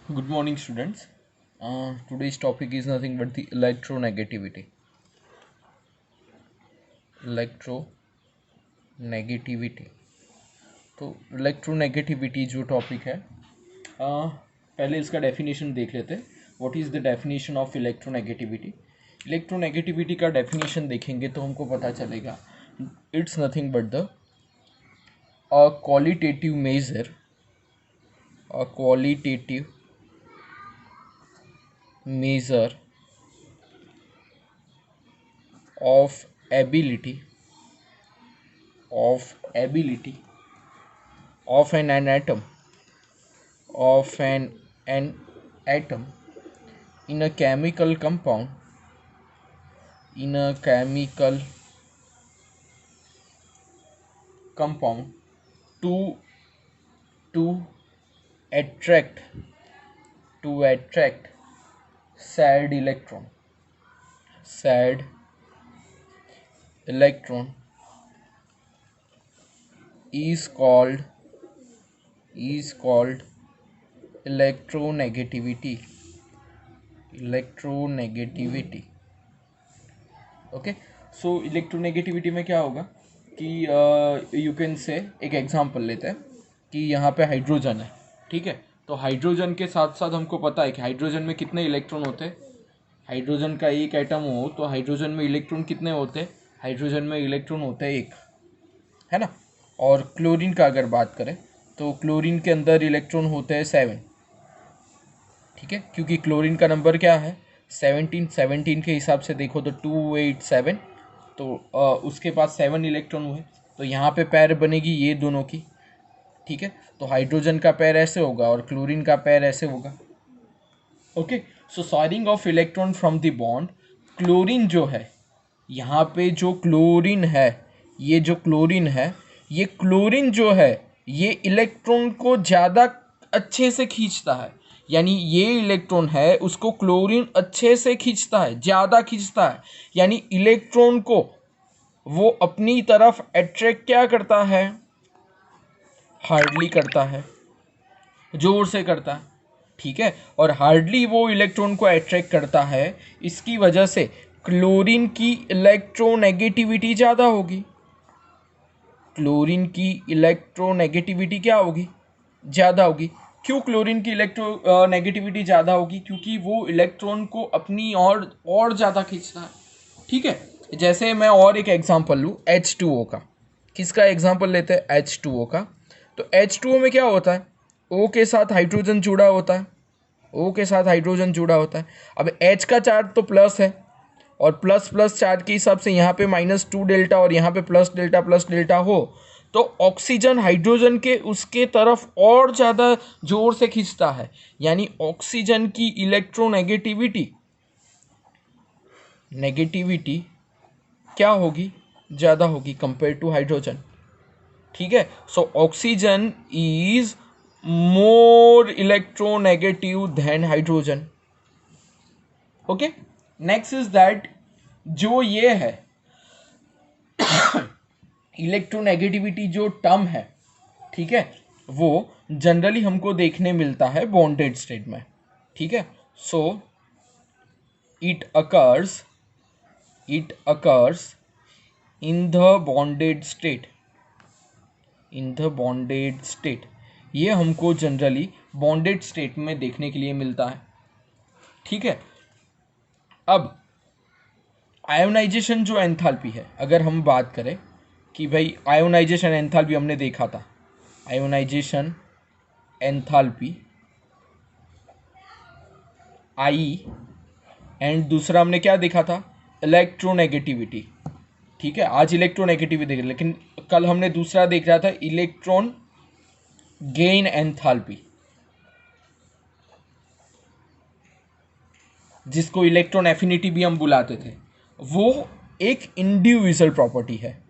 Good morning, students. Today's topic is nothing but the electronegativity. Electronegativity. तो electronegativity जो topic है पहले इसका डेफिनेशन देख लेते हैं. What is the definition of electronegativity. Electronegativity का डेफिनेशन देखेंगे तो हमको पता चलेगा it's nothing but the qualitative measure measure of ability of an atom in a chemical compound to attract said electron is called electronegativity. Okay. So electronegativity में क्या होगा कि यू कैन से एक एग्जांपल लेते हैं कि यहाँ पे हाइड्रोजन है. ठीक है. तो हाइड्रोजन के साथ साथ हमको पता है कि हाइड्रोजन में कितने इलेक्ट्रॉन होते हैं. हाइड्रोजन का एक एटम हो तो हाइड्रोजन में इलेक्ट्रॉन कितने होते हैं. हाइड्रोजन में इलेक्ट्रॉन होते हैं एक, है ना. और क्लोरीन का अगर बात करें तो क्लोरीन के अंदर इलेक्ट्रॉन होते हैं 7. ठीक है. क्योंकि क्लोरीन का नंबर क्या है 17 के हिसाब से देखो तो 287. तो उसके पास 7 इलेक्ट्रॉन हुए. तो यहाँ पे पैर बनेगी ये दोनों की. ठीक है. तो हाइड्रोजन का पैर ऐसे होगा और क्लोरीन का पैर ऐसे होगा. Okay. So sharing of electron from the bond. Chlorine जो है यहाँ पे जो क्लोरीन है ये क्लोरीन जो है ये इलेक्ट्रॉन को ज़्यादा अच्छे से खींचता है. यानी ये इलेक्ट्रॉन है उसको क्लोरीन अच्छे से खींचता है, ज़्यादा खींचता है. यानी इलेक्ट्रॉन को वो अपनी तरफ अट्रैक्ट क्या करता है, हार्डली करता है, जोर से करता है. ठीक है. और हार्डली वो इलेक्ट्रॉन को अट्रैक्ट करता है. इसकी वजह से क्लोरीन की इलेक्ट्रोनेगेटिविटी ज़्यादा होगी. क्या होगी, ज़्यादा होगी. क्यों क्लोरीन की इलेक्ट्रोनेगेटिविटी ज़्यादा होगी? क्योंकि वो इलेक्ट्रॉन को अपनी और ज़्यादा खींचता है. ठीक है. जैसे मैं और एक एग्जांपल लूँ H2O का. किसका एग्जांपल लेते हैं? H2O का. तो H2O में क्या होता है, O के साथ हाइड्रोजन जुड़ा होता है. अब H का चार्ज तो प्लस है और प्लस प्लस चार्ज के हिसाब से यहाँ पे -2 डेल्टा और यहाँ पे प्लस डेल्टा हो तो ऑक्सीजन हाइड्रोजन के उसके तरफ और ज़्यादा जोर से खींचता है. यानी ऑक्सीजन की नेगेटिविटी क्या होगी, ज़्यादा होगी कंपेयर टू हाइड्रोजन. ठीक है. So oxygen is more electronegative than hydrogen. Okay. Next is that जो ये है इलेक्ट्रोनेगेटिविटी जो टर्म है, ठीक है, वो जनरली हमको देखने मिलता है बॉन्डेड स्टेट में. ठीक है. So it occurs in the bonded state. ये हमको जनरली बॉन्डेड स्टेट में देखने के लिए मिलता है. ठीक है. अब आयोनाइजेशन जो एंथैल्पी है, अगर हम बात करें कि भाई आयोनाइजेशन एंथैल्पी हमने देखा था, आयोनाइजेशन एंथैल्पी आई, एंड दूसरा हमने क्या देखा था, इलेक्ट्रोनेगेटिविटी. ठीक है. आज इलेक्ट्रोनेगेटिविटी देख, लेकिन कल हमने दूसरा देख रहा था इलेक्ट्रॉन गेन एंथैल्पी, जिसको इलेक्ट्रॉन एफिनिटी भी हम बुलाते थे. वो एक इंडिविजुअल प्रॉपर्टी है.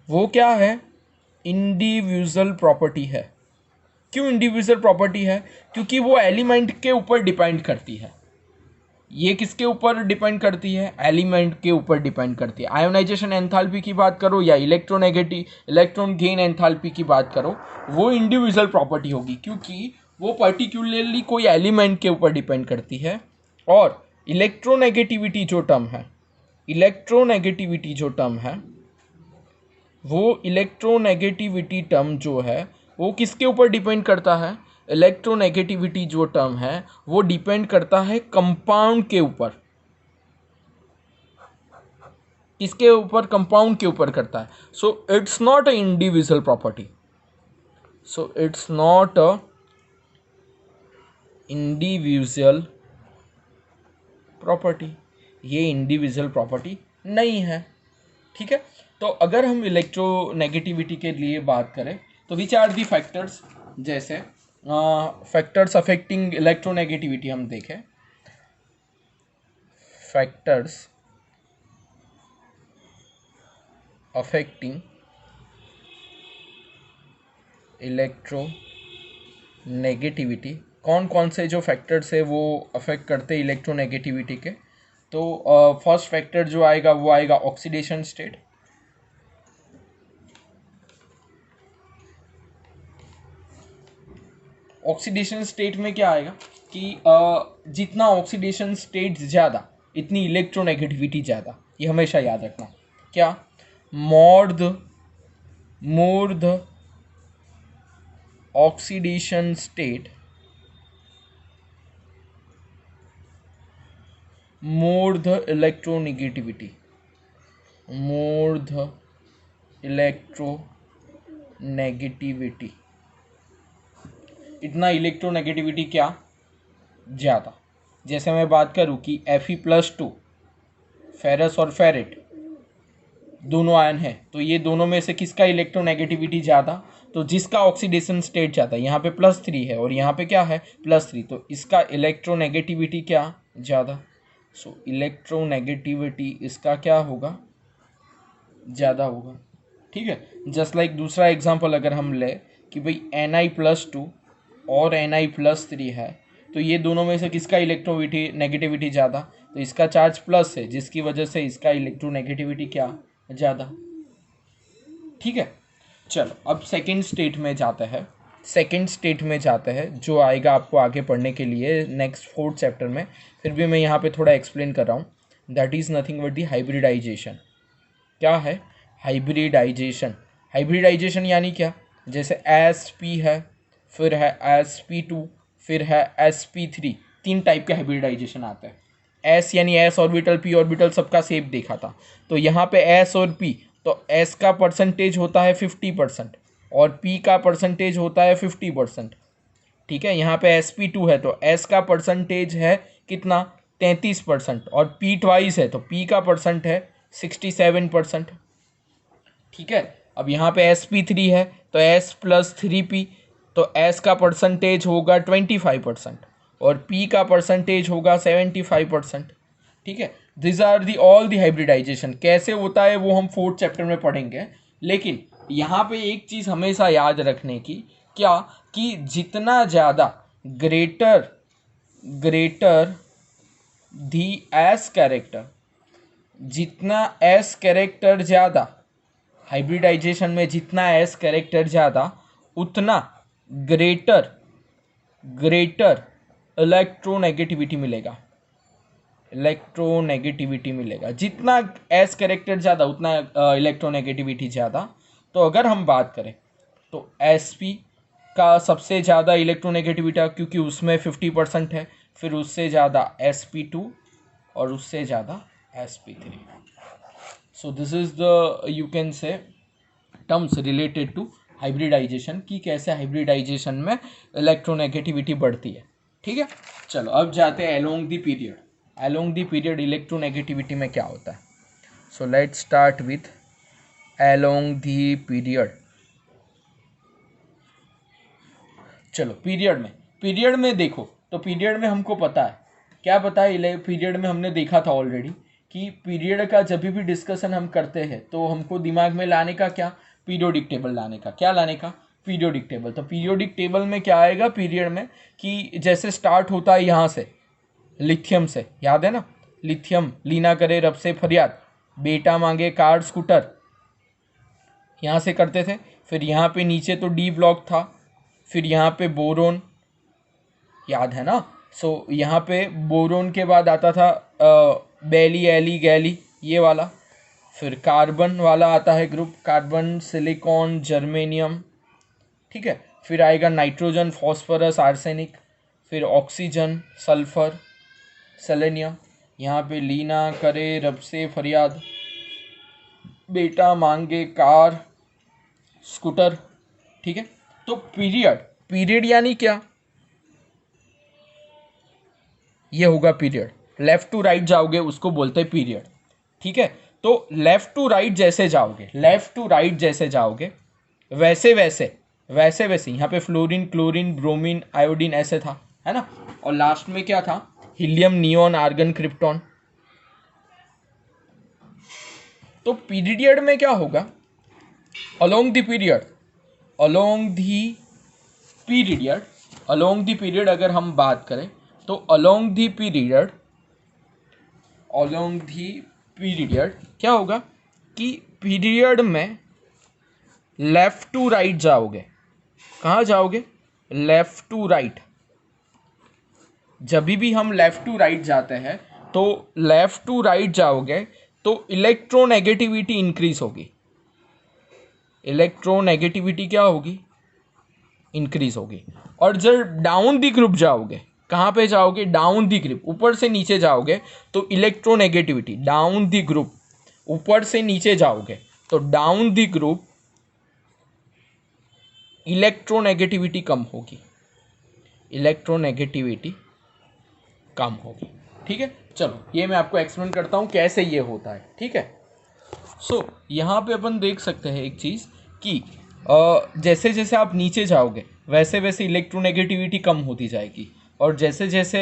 वो क्या है, इंडिविजुअल प्रॉपर्टी है. क्यों इंडिविजुअल प्रॉपर्टी है? क्योंकि वो एलिमेंट के ऊपर डिपेंड करती है. ये किसके ऊपर डिपेंड करती है? एलिमेंट के ऊपर डिपेंड करती है. आयोनाइजेशन एंथैल्पी की बात करो या इलेक्ट्रोन गेन एंथैल्पी की बात करो, वो इंडिविजुअल प्रॉपर्टी होगी क्योंकि वो पर्टिकुलरली कोई एलिमेंट के ऊपर डिपेंड करती है। और इलेक्ट्रोनेगेटिविटी जो टर्म है, इलेक्ट्रोनेगेटिविटी जो टर्म है, वो इलेक्ट्रोनेगेटिविटी टर्म जो है वो किसके ऊपर डिपेंड करता है? इलेक्ट्रोनेगेटिविटी जो टर्म है वो डिपेंड करता है कंपाउंड के ऊपर। किसके ऊपर? कंपाउंड के ऊपर करता है। So it's not a individual property, so it's not a individual property, ये इंडिविजुअल प्रॉपर्टी नहीं है। ठीक है, तो अगर हम इलेक्ट्रोनेगेटिविटी के लिए बात करें तो विच आर दी फैक्टर्स, जैसे फैक्टर्स अफेक्टिंग इलेक्ट्रोनेगेटिविटी हम देखें, फैक्टर्स अफेक्टिंग इलेक्ट्रोनेगेटिविटी, कौन कौन से जो फैक्टर्स है वो अफेक्ट करते हैं इलेक्ट्रोनेगेटिविटी के। तो फर्स्ट फैक्टर जो आएगा वो आएगा ऑक्सीडेशन स्टेट। ऑक्सीडेशन स्टेट में क्या आएगा कि जितना ऑक्सीडेशन स्टेट ज़्यादा इतनी इलेक्ट्रोनेगेटिविटी ज़्यादा, ये हमेशा याद रखना। क्या? More the oxidation state, more the electronegativity, more the electronegativity, इतना इलेक्ट्रोनेगेटिविटी क्या? ज़्यादा। जैसे मैं बात करूँ कि Fe+2 फेरस और फेरेट दोनों आयन हैं, तो ये दोनों में से किसका इलेक्ट्रोनेगेटिविटी ज़्यादा? तो जिसका ऑक्सीडेशन स्टेट ज़्यादा, यहाँ पे +3 है और यहाँ पे क्या है? +3, तो इसका इलेक्ट्रोनेगेटिविटी क्या? ज़्यादा। सो इलेक्ट्रोनेगेटिविटी इसका क्या होगा? ज़्यादा होगा। ठीक है, जस्ट लाइक दूसरा एग्जांपल अगर हम ले कि भाई Ni+2 और Ni+3 है, तो ये दोनों में से किसका इलेक्ट्रोनेगेटिविटी ज़्यादा? तो इसका चार्ज प्लस है, जिसकी वजह से इसका इलेक्ट्रोनेगेटिविटी क्या? ज़्यादा। ठीक है, चलो अब सेकंड स्टेट में जाते हैं। सेकंड स्टेट में जाते हैं जो आएगा आपको आगे पढ़ने के लिए नेक्स्ट 4th चैप्टर में, फिर भी मैं यहाँ पे थोड़ा एक्सप्लेन कर रहा हूँ। That is nothing but the hybridization. क्या है? हाइब्रिडाइजेशन। हाइब्रिडाइजेशन यानी क्या? जैसे Sp है, फिर है Sp2, फिर है Sp3, 3 टाइप के हाइब्रिडाइजेशन आते हैं। S यानी S ऑर्बिटल, P ऑर्बिटल, सबका सेप देखा था। तो यहाँ पे S और P, तो S का परसेंटेज होता है 50% और P का परसेंटेज होता है 50%। ठीक है, यहाँ पे Sp2 है तो S का परसेंटेज है कितना? 33%, और P ट्वाइस है तो P का परसेंट है 67%। ठीक है, अब यहाँ पे Sp3 है तो S+3P, तो S का परसेंटेज होगा 25% और P का परसेंटेज होगा 75%। ठीक है, this are the all the hybridization. कैसे होता है वो हम 4th चैप्टर में पढ़ेंगे, लेकिन यहाँ पे एक चीज़ हमेशा याद रखने की, क्या? कि जितना ज़्यादा ग्रेटर दी एस कैरेक्टर, जितना एस कैरेक्टर ज़्यादा हाइब्रिडाइजेशन में, जितना एस कैरेक्टर ज़्यादा उतना ग्रेटर इलेक्ट्रोनेगेटिविटी मिलेगा, इलेक्ट्रोनेगेटिविटी मिलेगा। जितना एस कैरेक्टर ज़्यादा उतना इलेक्ट्रोनेगेटिविटी ज़्यादा। तो अगर हम बात करें तो Sp का सबसे ज़्यादा इलेक्ट्रोनेगेटिविटी, क्योंकि उसमें 50% है, फिर उससे ज़्यादा Sp2 और उससे ज़्यादा Sp3। So this is the you can say terms related to hybridization, कि कैसे हाइब्रिडाइजेशन में इलेक्ट्रोनेगेटिविटी बढ़ती है। ठीक है, चलो अब जाते हैं along the period. Along the period electronegativity में क्या होता है? So let's start with along the period. चलो पीरियड में देखो, तो पीरियड में हमको पता है, क्या पता है? पीरियड में हमने देखा था ऑलरेडी कि पीरियड का जब भी डिस्कशन हम करते हैं तो हमको दिमाग में लाने का क्या? पीरियोडिक टेबल लाने का। क्या लाने का? Periodic table. तो पीरियोडिक टेबल में क्या आएगा पीरियड में, कि जैसे स्टार्ट होता है यहाँ से, लिथियम से, याद है ना? लिथियम लीना करे रब से फरियाद, बेटा मांगे कार स्कूटर, यहाँ से करते थे। फिर यहाँ पे नीचे तो डी ब्लॉक था, फिर यहाँ पे बोरोन, याद है ना। सो यहाँ पे बोरोन के बाद आता था बेली एली गैली ये वाला, फिर कार्बन वाला आता है ग्रुप, कार्बन सिलिकॉन जर्मेनियम, ठीक है। फिर आएगा नाइट्रोजन फॉस्फोरस आर्सेनिक, फिर ऑक्सीजन सल्फर सेलेनियम, यहाँ पे लीना करे रब से फरियाद, बेटा मांगे कार स्कूटर, ठीक है। तो पीरियड, पीरियड यानी क्या, ये होगा पीरियड, लेफ्ट टू राइट जाओगे उसको बोलते हैं पीरियड, ठीक है। तो लेफ्ट टू राइट जैसे जाओगे, लेफ्ट टू राइट जैसे जाओगे वैसे वैसे वैसे वैसे यहाँ पे फ्लोरीन क्लोरीन ब्रोमीन आयोडीन ऐसे था, है ना। और लास्ट में क्या था, हीलियम नियोन आर्गन क्रिप्टॉन। तो पीरियड में क्या होगा, along the period, along the period, along the period अगर हम बात करें तो along the period, along the period क्या होगा कि पीरियड में लेफ्ट टू राइट जाओगे, कहाँ जाओगे, लेफ्ट टू राइट। जब भी हम लेफ्ट टू राइट जाते हैं तो लेफ्ट टू राइट जाओगे तो इलेक्ट्रोनेगेटिविटी इंक्रीज होगी, इलेक्ट्रोनेगेटिविटी क्या होगी, इंक्रीज होगी। और जब डाउन दी ग्रुप जाओगे, कहाँ पे जाओगे, डाउन दी ग्रुप, ऊपर से नीचे जाओगे तो इलेक्ट्रोनेगेटिविटी, डाउन दी ग्रुप, ऊपर से नीचे जाओगे तो डाउन दी ग्रुप इलेक्ट्रोनेगेटिविटी कम होगी, इलेक्ट्रोनेगेटिविटी कम होगी, ठीक है। चलो ये मैं आपको एक्सप्लेन करता हूँ कैसे ये होता है, ठीक है। सो यहाँ पे अपन देख सकते हैं एक चीज़ कि जैसे जैसे आप नीचे जाओगे वैसे वैसे इलेक्ट्रोनेगेटिविटी कम होती जाएगी, और जैसे जैसे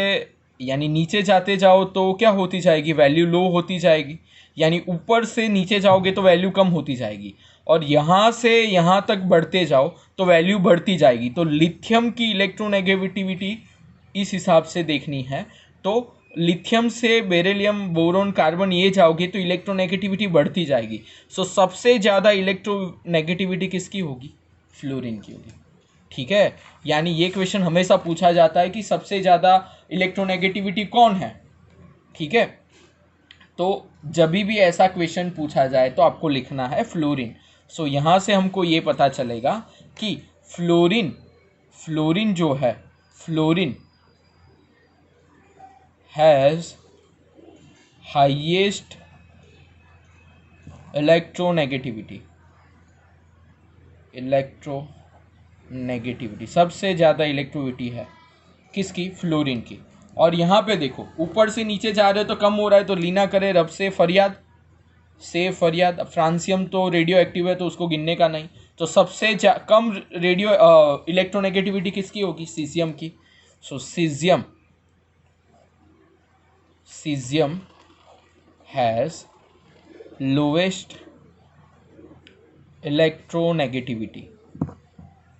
यानी नीचे जाते जाओ तो क्या होती जाएगी, वैल्यू लो होती जाएगी, यानी ऊपर से नीचे जाओगे तो वैल्यू कम होती जाएगी, और यहाँ से यहाँ तक बढ़ते जाओ तो वैल्यू बढ़ती जाएगी। तो लिथियम की इलेक्ट्रोनेगेटिविटी इस हिसाब से देखनी है तो लिथियम से बेरिलियम बोरोन कार्बन ये जाओगे तो इलेक्ट्रोनेगेटिविटी बढ़ती जाएगी। सो सबसे ज़्यादा इलेक्ट्रोनेगेटिविटी किसकी होगी, फ्लोरीन की होगी, ठीक है। यानी ये क्वेश्चन हमेशा पूछा जाता है कि सबसे ज़्यादा इलेक्ट्रोनेगेटिविटी कौन है, ठीक है। तो जब भी ऐसा क्वेश्चन पूछा जाए तो आपको लिखना है फ्लोरीन। सो यहाँ से हमको ये पता चलेगा कि फ्लोरीन, फ्लोरीन जो है, fluorine has highest electronegativity, electronegativity सबसे ज़्यादा इलेक्ट्रोविटी है किसकी, फ्लोरीन की। और यहाँ पे देखो ऊपर से नीचे जा रहे हो तो कम हो रहा है, तो लीना करे रब से फरियाद, से फरियाद। फ्रांसियम तो रेडियो एक्टिव है तो उसको गिनने का नहीं, तो सबसे कम रेडियो इलेक्ट्रोनेगेटिविटी किसकी होगी, सीजियम की। So caesium, cesium has lowest electronegativity,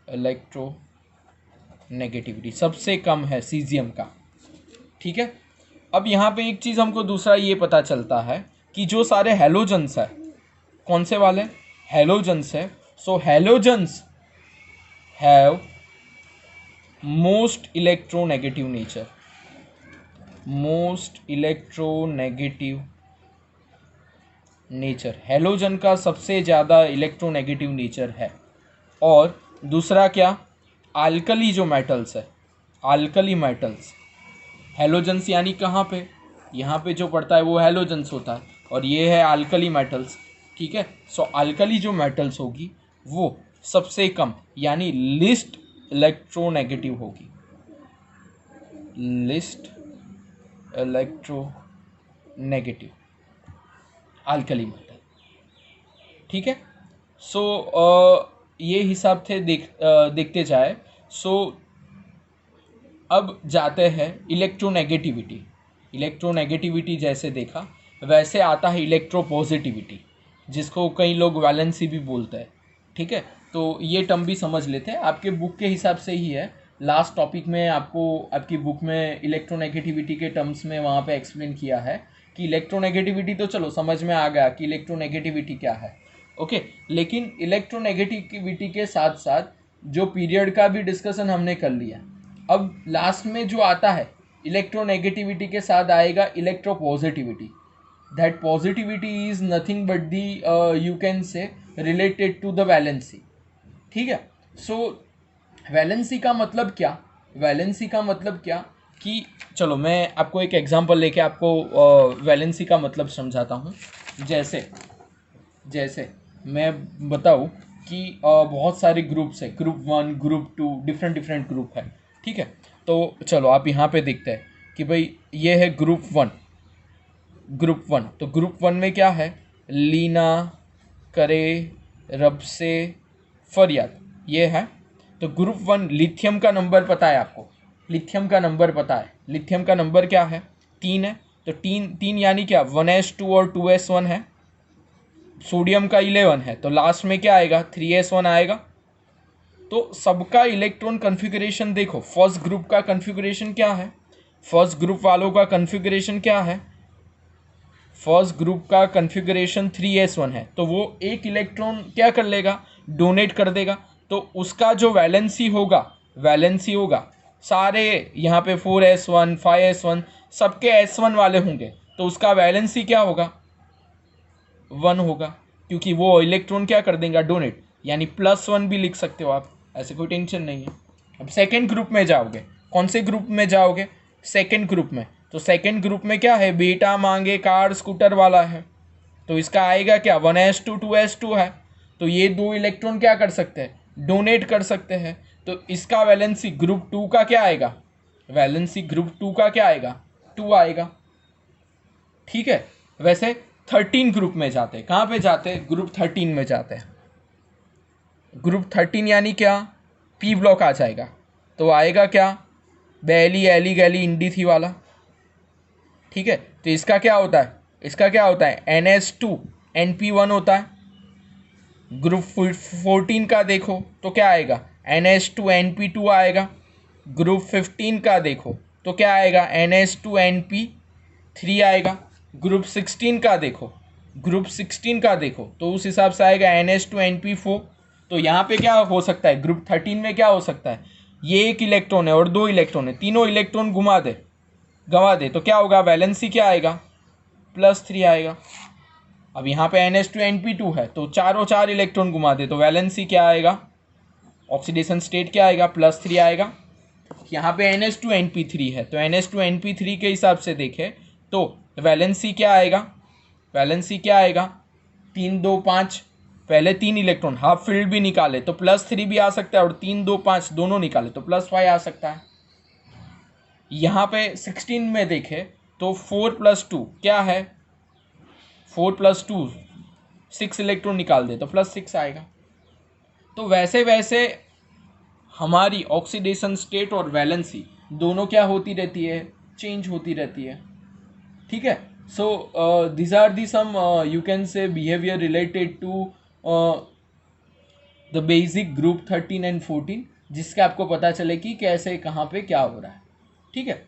electronegativity सबसे कम है सीजियम का, ठीक है। अब यहाँ पे एक चीज़ हमको दूसरा ये पता चलता है कि जो सारे हैलोजन्स है, कौन से वाले हैलोजन्स है, so halogens have most electronegative nature, most electronegative nature, halogen का सबसे ज़्यादा इलेक्ट्रोनेगेटिव नेचर है। और दूसरा क्या, आल्कली जो मेटल्स है, आल्कली मेटल्स, हैलोजन्स यानी कहाँ पे, यहाँ पे जो पड़ता है वो हैलोजन्स होता है, और ये है आल्कली मेटल्स, ठीक है। सो आल्कली जो मेटल्स होगी वो सबसे कम यानी लिस्ट इलेक्ट्रोनेगेटिव होगी, लिस्ट इलेक्ट्रोनेगेटिव आल्कली मेटल, ठीक है। सो ये हिसाब से देखते जाए। सो अब जाते हैं इलेक्ट्रोनेगेटिविटी, इलेक्ट्रोनेगेटिविटी जैसे देखा वैसे आता है इलेक्ट्रोपॉजिटिविटी, जिसको कई लोग वैलेंसी भी बोलते हैं, ठीक है। तो ये टर्म भी समझ लेते हैं, आपके बुक के हिसाब से ही है। लास्ट टॉपिक में आपको आपकी बुक में इलेक्ट्रोनेगेटिविटी के टर्म्स में वहाँ पे एक्सप्लेन किया है कि इलेक्ट्रोनेगेटिविटी तो चलो समझ में आ गया कि इलेक्ट्रोनेगेटिविटी क्या है, ओके। लेकिन इलेक्ट्रोनेगेटिविटी के साथ साथ जो पीरियड का भी डिस्कशन हमने कर लिया, अब लास्ट में जो आता है इलेक्ट्रोनेगेटिविटी के साथ आएगा electropositivity. That positivity is nothing but the you can say related to the valency. ठीक है. सो वैलेंसी का मतलब क्या, वैलेंसी का मतलब क्या कि चलो मैं आपको एक एग्जांपल लेके आपको वैलेंसी का मतलब समझाता हूँ. जैसे मैं बताऊँ कि बहुत सारे ग्रुप्स है, ग्रुप 1 ग्रुप 2 डिफरेंट ग्रुप है. ठीक है. तो चलो आप यहाँ पे देखते हैं कि भाई ये है ग्रुप 1. तो ग्रुप 1 में क्या है, लीना, करे, रबसे, फरियाद, ये है. तो ग्रुप 1 लिथियम का नंबर पता है आपको, लिथियम का नंबर पता है. लिथियम का नंबर क्या है, 3 है. तो तीन यानी क्या 1s2 और 2s1 है. सोडियम का 11 है, तो लास्ट में क्या आएगा 3s1 आएगा. तो सबका इलेक्ट्रॉन कन्फिगरेशन देखो. फर्स्ट ग्रुप का कन्फिगरेशन क्या है, फर्स्ट ग्रुप वालों का कन्फिगरेशन क्या है, फर्स्ट ग्रुप का कन्फिगरेशन 3s1 है. तो वो एक इलेक्ट्रॉन क्या कर लेगा, डोनेट कर देगा. तो उसका जो वैलेंसी होगा सारे यहाँ पे 4s1 5s1 सबके s1 वाले होंगे. तो उसका वैलेंसी क्या होगा, 1 होगा, क्योंकि वो इलेक्ट्रॉन क्या कर देंगे, डोनेट. यानी +1 भी लिख सकते हो आप, ऐसे कोई टेंशन नहीं है. अब सेकेंड ग्रुप में जाओगे, कौन से ग्रुप में जाओगे, सेकेंड ग्रुप में. तो सेकेंड ग्रुप में क्या है, बेटा मांगे कार स्कूटर वाला है. तो इसका आएगा क्या 1s2 2s2 है. तो ये दो इलेक्ट्रॉन क्या कर सकते हैं, डोनेट कर सकते हैं. तो इसका वैलेंसी ग्रुप 2 का क्या आएगा, वैलेंसी ग्रुप 2 का क्या आएगा, 2 आएगा. ठीक है. वैसे 13 ग्रुप में जाते हैं, कहाँ पे जाते हैं, ग्रुप 13 में जाते हैं. ग्रुप 13 यानी क्या, पी ब्लॉक आ जाएगा. तो आएगा क्या, बैली एली गैली इंडी थी वाला. ठीक है. तो इसका क्या होता है, NS2 NP1 होता है. ग्रुप 14 का देखो तो क्या आएगा, NS2 NP2 आएगा. ग्रुप 15 का देखो तो क्या आएगा, NS2 NP3 आएगा. ग्रुप 16 का देखो तो उस हिसाब से आएगा NS2 NP4. तो यहाँ पे क्या हो सकता है, ग्रुप 13 में क्या हो सकता है, ये एक इलेक्ट्रॉन है और 2 इलेक्ट्रॉन है, तीनों इलेक्ट्रॉन गंवा दे तो क्या होगा, वैलेंसी क्या आएगा, +3 आएगा. अब यहाँ पे NS2 NP2 है, तो चारों 4 इलेक्ट्रॉन घुमा दे तो वैलेंसी क्या आएगा, ऑक्सीडेशन स्टेट क्या आएगा, +3 आएगा. यहाँ पे NS2 NP3 है, तो NS2 NP3 के हिसाब से देखें तो वैलेंसी क्या आएगा, 3 2 5. पहले 3 इलेक्ट्रॉन हाफ फील्ड भी निकाले तो +3 भी आ सकता है, और 3 2 5 दोनों निकाले तो +5 आ सकता है. यहाँ पे 16 में देखें तो 4 + 2 क्या है, 4 + 2 6 इलेक्ट्रॉन निकाल दे तो +6 आएगा. तो वैसे हमारी ऑक्सीडेशन स्टेट और वैलेंसी दोनों क्या होती रहती है, चेंज होती रहती है. ठीक है. So this are the some you can say behaviour related to the basic group 13 and 14, जिसका आपको पता चले कि कैसे कहाँ पे क्या हो रहा है. ठीक है.